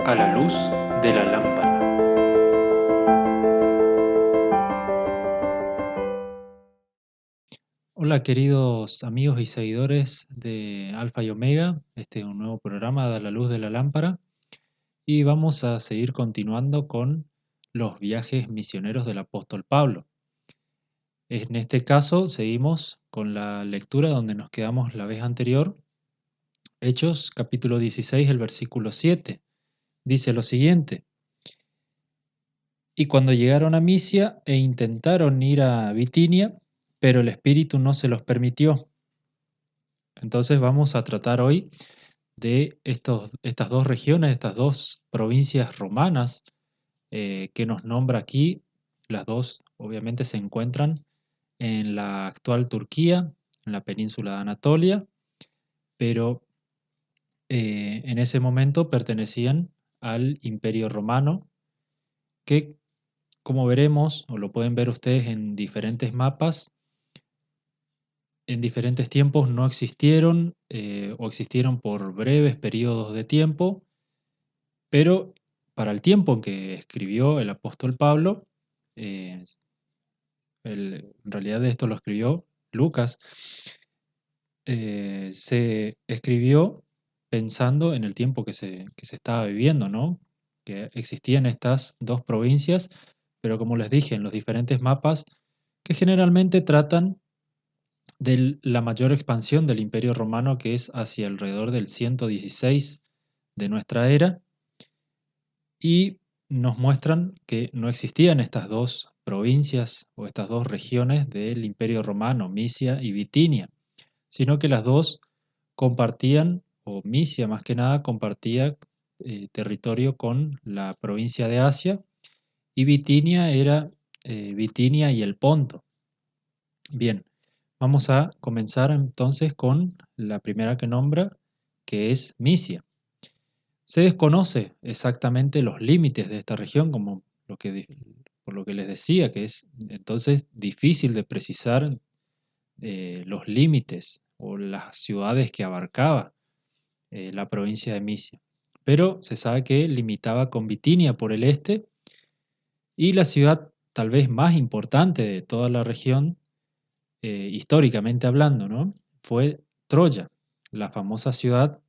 A la luz de la lámpara. Hola queridos amigos y seguidores de Alfa y Omega, este es un nuevo programa de A la luz de la lámpara y vamos a seguir continuando con los viajes misioneros del apóstol Pablo. En este caso seguimos con la lectura donde nos quedamos la vez anterior, Hechos capítulo 16, el versículo 7. Dice lo siguiente: Y cuando llegaron a Misia e intentaron ir a Bitinia, pero el Espíritu no se los permitió. Entonces vamos a tratar hoy de estas dos regiones, estas dos provincias romanas que nos nombra aquí. Las dos obviamente se encuentran en la actual Turquía, en la península de Anatolia, pero en ese momento pertenecían al Imperio Romano, que como veremos, o lo pueden ver ustedes en diferentes mapas, en diferentes tiempos no existieron o existieron por breves periodos de tiempo, pero para el tiempo en que escribió el apóstol Pablo, eh, en realidad esto lo escribió Lucas, se escribió pensando en el tiempo que se estaba viviendo, ¿no? Que existían estas dos provincias, pero como les dije, en los diferentes mapas que generalmente tratan de la mayor expansión del Imperio Romano, que es hacia alrededor del 116 de nuestra era, y nos muestran que no existían estas dos provincias o estas dos regiones del Imperio Romano, Misia y Bitinia, sino que las dos compartían, o Misia más que nada, compartía territorio con la provincia de Asia, y Bitinia era Bitinia y el Ponto. Bien, vamos a comenzar entonces con la primera que nombra, que es Misia. Se desconoce exactamente los límites de esta región, por lo que les decía, que es entonces difícil de precisar los límites o las ciudades que abarcaba la provincia de Misia. Pero se sabe que limitaba con Bitinia por el este, y la ciudad tal vez más importante de toda la región, históricamente hablando, ¿no? Fue Troya, la famosa ciudad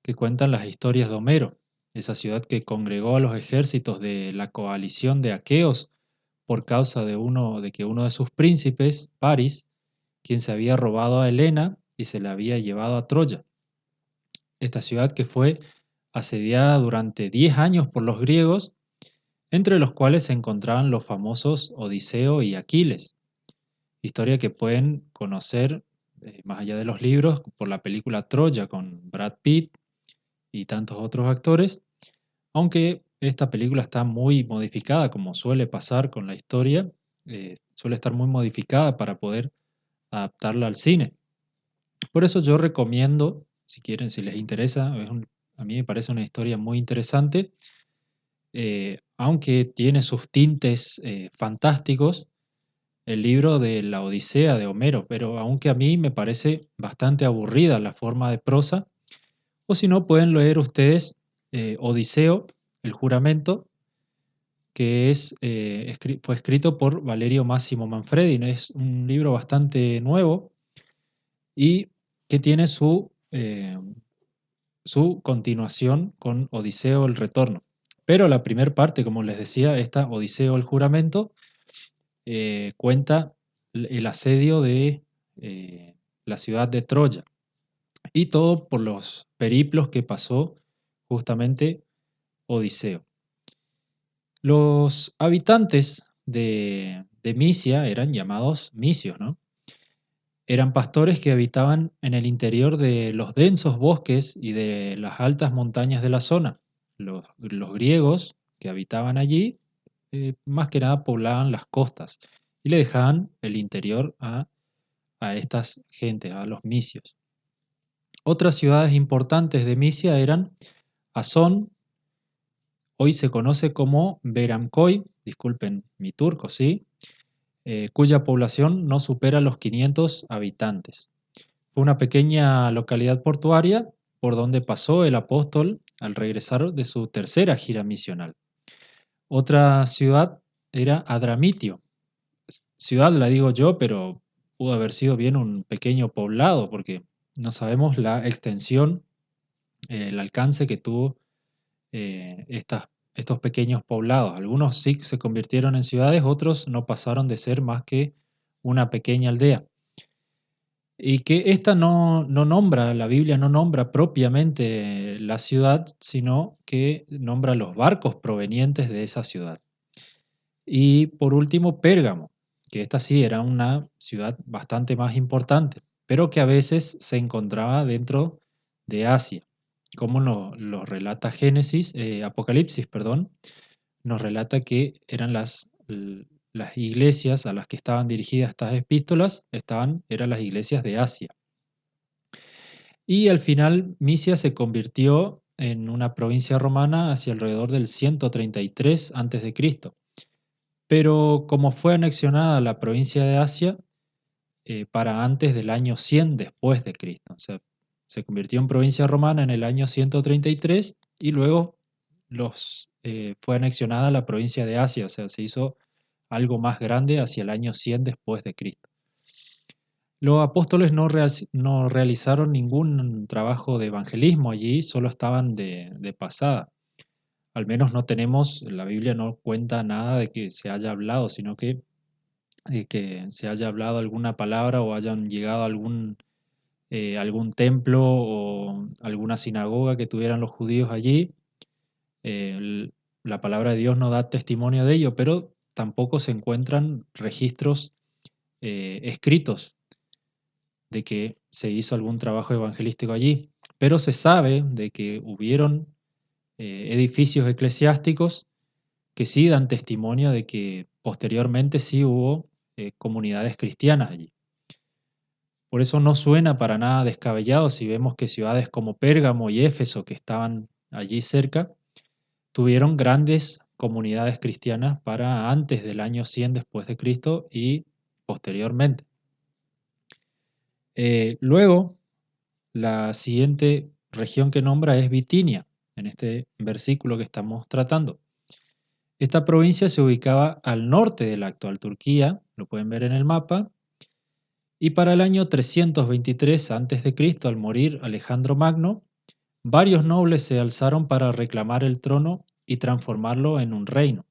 que cuentan las historias de Homero, esa ciudad que congregó a los ejércitos de la coalición de aqueos por causa de que uno de sus príncipes, París, quien se había robado a Helena y se la había llevado a Troya. Esta ciudad que fue asediada durante 10 años por los griegos, entre los cuales se encontraban los famosos Odiseo y Aquiles, historia que pueden conocer más allá de los libros por la película Troya con Brad Pitt y tantos otros actores, aunque esta película está muy modificada, como suele pasar con la historia, suele estar muy modificada para poder adaptarla al cine. Por eso yo recomiendo, si quieren, si les interesa, a mí me parece una historia muy interesante, aunque tiene sus tintes fantásticos, el libro de la Odisea de Homero, pero aunque a mí me parece bastante aburrida la forma de prosa, o si no pueden leer ustedes Odiseo, el juramento, que fue escrito por Valerio Massimo Manfredi. Es un libro bastante nuevo y que tiene su continuación con Odiseo el retorno. Pero la primera parte, como les decía, esta Odiseo el juramento, cuenta el asedio de la ciudad de Troya y todo por los periplos que pasó justamente Odiseo. Los habitantes de Misia eran llamados misios, ¿no? Eran pastores que habitaban en el interior de los densos bosques y de las altas montañas de la zona. Los griegos que habitaban allí, más que nada poblaban las costas y le dejaban el interior a estas gentes, a los misios. Otras ciudades importantes de Misia eran Asón, hoy se conoce como Beramcoy, disculpen mi turco, ¿sí? Cuya población no supera los 500 habitantes. Fue una pequeña localidad portuaria por donde pasó el apóstol al regresar de su tercera gira misional. Otra ciudad era Adramitio. Ciudad la digo yo, pero pudo haber sido bien un pequeño poblado, porque no sabemos la extensión, el alcance que tuvo estos pequeños poblados. Algunos sí se convirtieron en ciudades, otros no pasaron de ser más que una pequeña aldea. Y que esta no nombra, la Biblia no nombra propiamente la ciudad, sino que nombra los barcos provenientes de esa ciudad. Y por último, Pérgamo, que esta sí era una ciudad bastante más importante, pero que a veces se encontraba dentro de Asia, como lo relata Apocalipsis, perdón, nos relata que eran las iglesias a las que estaban dirigidas estas epístolas, eran las iglesias de Asia. Y al final Misia se convirtió en una provincia romana hacia alrededor del 133 a.C. Pero como fue anexionada a la provincia de Asia para antes del año 100 después de Cristo, o sea, se convirtió en provincia romana en el año 133 y luego fue anexionada a la provincia de Asia, o sea, se hizo algo más grande hacia el año 100 después de Cristo. Los apóstoles no realizaron ningún trabajo de evangelismo allí, solo estaban de pasada. Al menos no tenemos, la Biblia no cuenta nada de que se haya hablado, sino que se haya hablado alguna palabra o hayan llegado a algún templo o alguna sinagoga que tuvieran los judíos allí. La palabra de Dios no da testimonio de ello, pero tampoco se encuentran registros escritos de que se hizo algún trabajo evangelístico allí. Pero se sabe de que hubieron edificios eclesiásticos que sí dan testimonio de que posteriormente sí hubo comunidades cristianas allí. Por eso no suena para nada descabellado si vemos que ciudades como Pérgamo y Éfeso, que estaban allí cerca, tuvieron grandes comunidades cristianas para antes del año 100 después de Cristo y posteriormente. Luego, la siguiente región que nombra es Bitinia, en este versículo que estamos tratando. Esta provincia se ubicaba al norte de la actual Turquía, lo pueden ver en el mapa, y para el año 323 a.C., al morir Alejandro Magno, varios nobles se alzaron para reclamar el trono y transformarlo en un reino.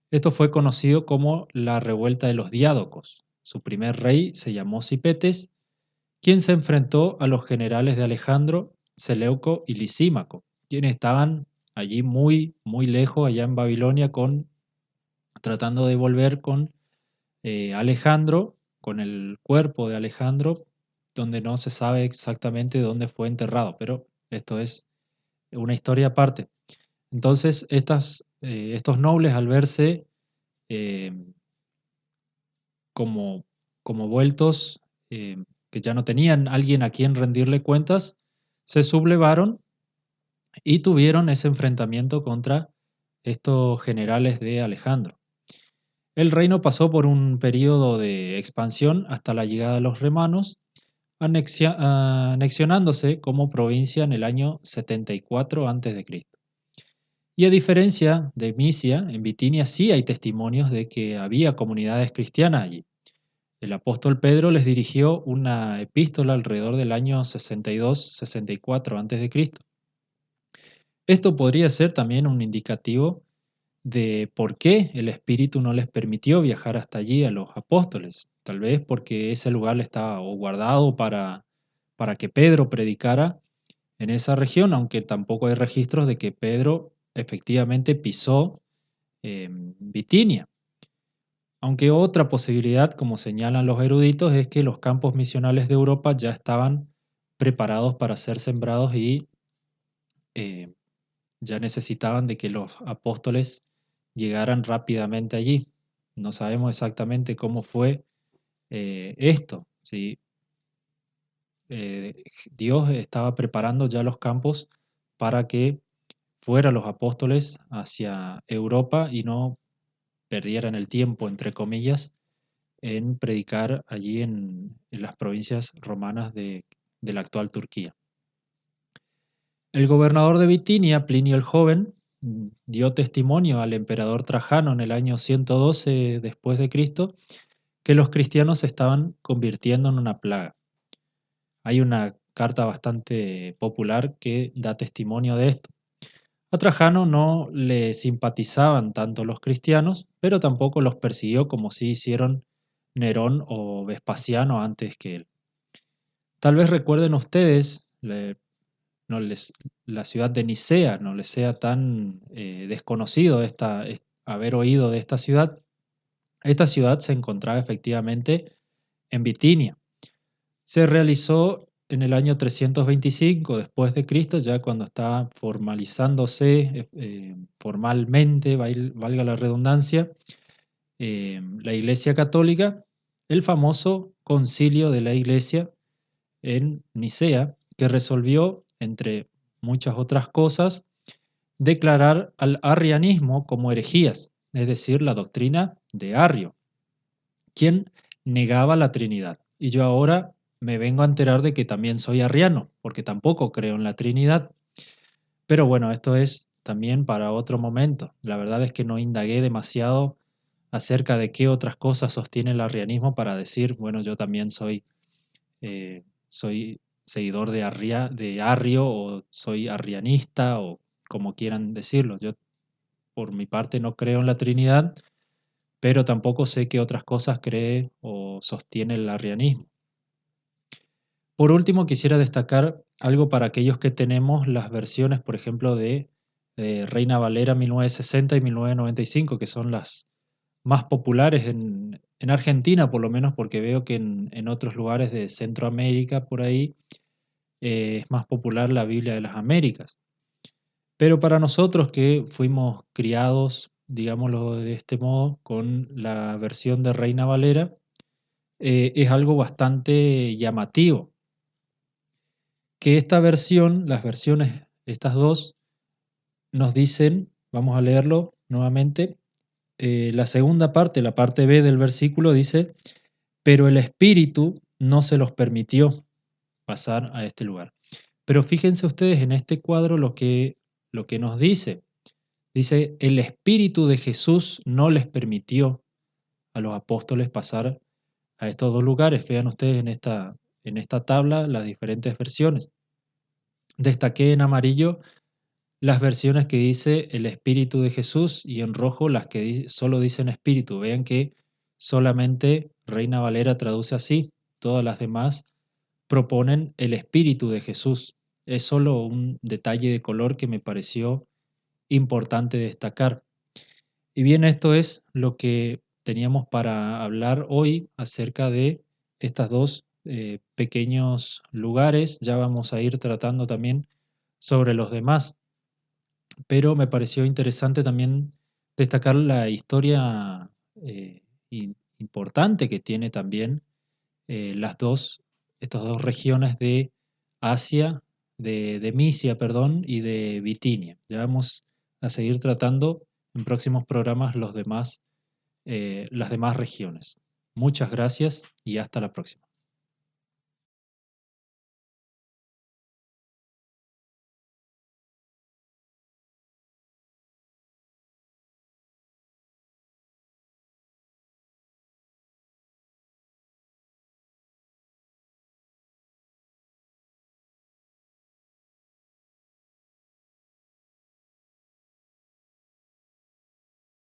Esto fue conocido como la revuelta de los Diádocos. Su primer rey se llamó Cipetes, quien se enfrentó a los generales de Alejandro, Seleuco y Lisímaco, quienes estaban allí muy, muy lejos, allá en Babilonia, tratando de volver con Alejandro, con el cuerpo de Alejandro, donde no se sabe exactamente dónde fue enterrado, pero esto es una historia aparte. Entonces, estos nobles, al verse eh, como, como vueltos, que ya no tenían alguien a quien rendirle cuentas, se sublevaron y tuvieron ese enfrentamiento contra estos generales de Alejandro. El reino pasó por un periodo de expansión hasta la llegada de los romanos, anexionándose como provincia en el año 74 a.C. Y a diferencia de Misia, en Bitinia sí hay testimonios de que había comunidades cristianas allí. El apóstol Pedro les dirigió una epístola alrededor del año 62-64 a.C. Esto podría ser también un indicativo de por qué el Espíritu no les permitió viajar hasta allí a los apóstoles. Tal vez porque ese lugar estaba guardado para que Pedro predicara en esa región, aunque tampoco hay registros de que Pedro efectivamente pisó Bitinia. Aunque otra posibilidad, como señalan los eruditos, es que los campos misionales de Europa ya estaban preparados para ser sembrados y eh, ya necesitaban de que los apóstoles llegaran rápidamente allí. No sabemos exactamente cómo fue esto, si eh, Dios estaba preparando ya los campos para que fueran los apóstoles hacia Europa y no perdieran el tiempo, entre comillas, en predicar allí en las provincias romanas de la actual Turquía. El gobernador de Bitinia, Plinio el Joven, dio testimonio al emperador Trajano en el año 112 después de Cristo que los cristianos se estaban convirtiendo en una plaga. Hay una carta bastante popular que da testimonio de esto. A Trajano no le simpatizaban tanto los cristianos, pero tampoco los persiguió como sí hicieron Nerón o Vespasiano antes que él. Tal vez recuerden ustedes, no les, la ciudad de Nicea, no les sea tan desconocido haber oído de esta ciudad. Esta ciudad se encontraba efectivamente en Bitinia. Se realizó en el año 325 después de Cristo, ya cuando estaba formalizándose formalmente, valga la redundancia, la Iglesia Católica, el famoso concilio de la Iglesia en Nicea, que resolvió, entre muchas otras cosas, declarar al arrianismo como herejías, es decir, la doctrina de Arrio, quien negaba la Trinidad. Y yo ahora me vengo a enterar de que también soy arriano, porque tampoco creo en la Trinidad. Pero bueno, esto es también para otro momento. La verdad es que no indagué demasiado acerca de qué otras cosas sostiene el arrianismo para decir, bueno, yo también soy seguidor de Arrio o soy arrianista o como quieran decirlo. Yo por mi parte no creo en la Trinidad, pero tampoco sé qué otras cosas cree o sostiene el arrianismo. Por último, quisiera destacar algo para aquellos que tenemos las versiones, por ejemplo, de Reina Valera 1960 y 1995, que son las más populares en Argentina, por lo menos porque veo que en otros lugares de Centroamérica, por ahí, es más popular la Biblia de las Américas. Pero para nosotros que fuimos criados, digámoslo de este modo, con la versión de Reina Valera, es algo bastante llamativo. Que esta versión, las versiones, estas dos, nos dicen, vamos a leerlo nuevamente, la segunda parte, la parte B del versículo dice, pero el Espíritu no se los permitió pasar a este lugar. Pero fíjense ustedes en este cuadro lo que nos dice. Dice, el Espíritu de Jesús no les permitió a los apóstoles pasar a estos dos lugares. Vean ustedes en esta tabla las diferentes versiones. Destaqué en amarillo las versiones que dice el Espíritu de Jesús y en rojo las que solo dicen Espíritu. Vean que solamente Reina Valera traduce así, todas las demás proponen el Espíritu de Jesús. Es solo un detalle de color que me pareció importante destacar. Y bien, esto es lo que teníamos para hablar hoy acerca de estos dos pequeños lugares. Ya vamos a ir tratando también sobre los demás, pero me pareció interesante también destacar la historia importante que tiene también estas dos regiones de Asia, de Misia, perdón, y de Bitinia. Ya vamos a seguir tratando en próximos programas las demás regiones. Muchas gracias y hasta la próxima.